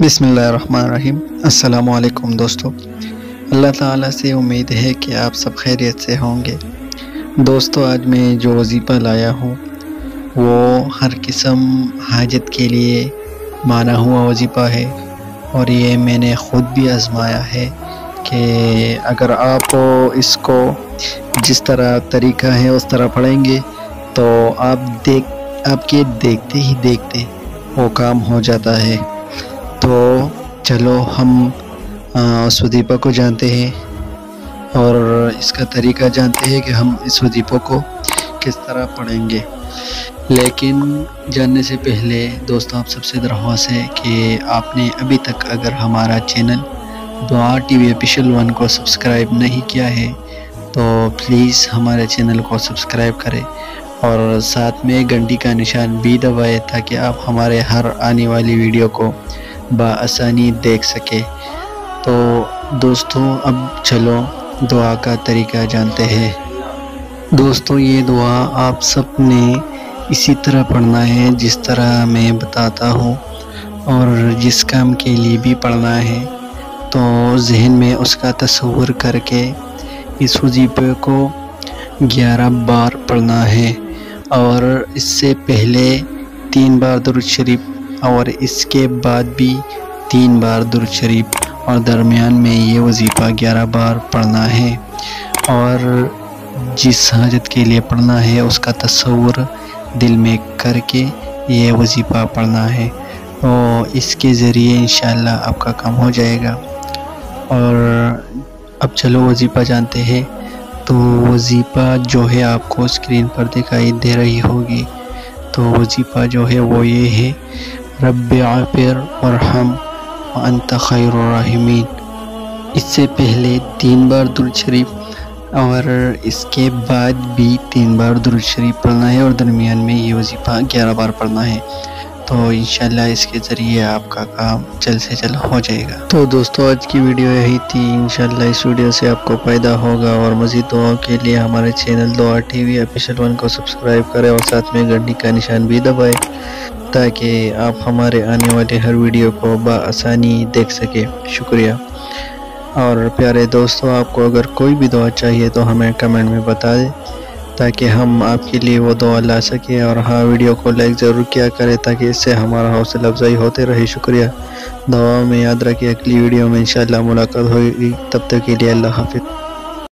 بسم اللہ الرحمن الرحیم۔ السلام علیکم دوستو، اللہ تعالیٰ سے امید ہے کہ آپ سب خیریت سے ہوں گے۔ دوستو، آج میں جو وظیفہ لایا ہوں وہ ہر قسم حاجت کے لیے مانا ہوا وظیفہ ہے، اور یہ میں نے خود بھی آزمایا ہے کہ اگر آپ اس کو جس طرح طریقہ ہے اس طرح پڑھیں گے تو آپ کے دیکھتے ہی دیکھتے وہ کام ہو جاتا ہے۔ تو چلو ہم اس وظیفہ کو جانتے ہیں اور اس کا طریقہ جانتے ہیں کہ ہم اس وظیفہ کو کس طرح پڑھیں گے۔ لیکن جاننے سے پہلے دوستو، آپ سب سے درخواست ہے کہ آپ نے ابھی تک اگر ہمارا چینل دعا ٹی وی آفیشیل 1 کو سبسکرائب نہیں کیا ہے تو پلیز ہمارے چینل کو سبسکرائب کریں اور ساتھ میں گھنٹی کا نشان بھی دبائیں تاکہ آپ ہمارے ہر آنے والی ویڈیو کو بآسانی دیکھ سکے۔ تو دوستو، اب چلو دعا کا طریقہ جانتے ہیں۔ دوستو، یہ دعا آپ سب نے اسی طرح پڑھنا ہے جس طرح میں بتاتا ہوں، اور جس کام کے لیے بھی پڑھنا ہے تو ذہن میں اس کا تصور کر کے اس وظیفے کو 11 بار پڑھنا ہے، اور اس سے پہلے 3 بار درود شریف اور اس کے بعد بھی 3 بار درود شریف، اور درمیان میں یہ وظیفہ 11 بار پڑھنا ہے، اور جس حاجت کے لیے پڑھنا ہے اس کا تصور دل میں کر کے یہ وظیفہ پڑھنا ہے، اور اس کے ذریعے انشاءاللہ آپ کا کام ہو جائے گا۔ اور اب چلو وظیفہ جانتے ہیں۔ تو وظیفہ جو ہے آپ کو اسکرین پر دکھائی دے رہی ہوگی۔ تو وظیفہ جو ہے وہ یہ ہے: رب اغفر وارحم وانت خیر الراحمین۔ اس سے پہلے 3 بار درود شریف اور اس کے بعد بھی 3 بار درود شریف پڑھنا ہے، اور درمیان میں یہ وظیفہ 11 بار پڑھنا ہے۔ تو انشاءاللہ اس کے ذریعے آپ کا کام جلد سے جلد ہو جائے گا۔ تو دوستو، آج کی ویڈیو یہی تھی۔ انشاءاللہ اس ویڈیو سے آپ کو فائدہ ہوگا، اور مزید دعاؤں کے لیے ہمارے چینل دعا ٹی وی آفیشیل 1 کو سبسکرائب کریں اور ساتھ میں گھنٹی کا نشان بھی دبائیں تاکہ آپ ہمارے آنے والے ہر ویڈیو کو بآسانی دیکھ سکیں۔ شکریہ۔ اور پیارے دوستو، آپ کو اگر کوئی بھی دعا چاہیے تو ہمیں کمنٹ میں بتا دیں تاکہ ہم آپ کے لیے وہ دعا لا سکیں، اور ہاں، ویڈیو کو لائک ضرور کیا کریں تاکہ اس سے ہمارا حوصلہ افزائی ہوتے رہے۔ شکریہ۔ دعاؤں میں یاد رکھیں، اگلی ویڈیو میں انشاءاللہ ملاقات ہوگی، تب تک کے لیے اللہ حافظ۔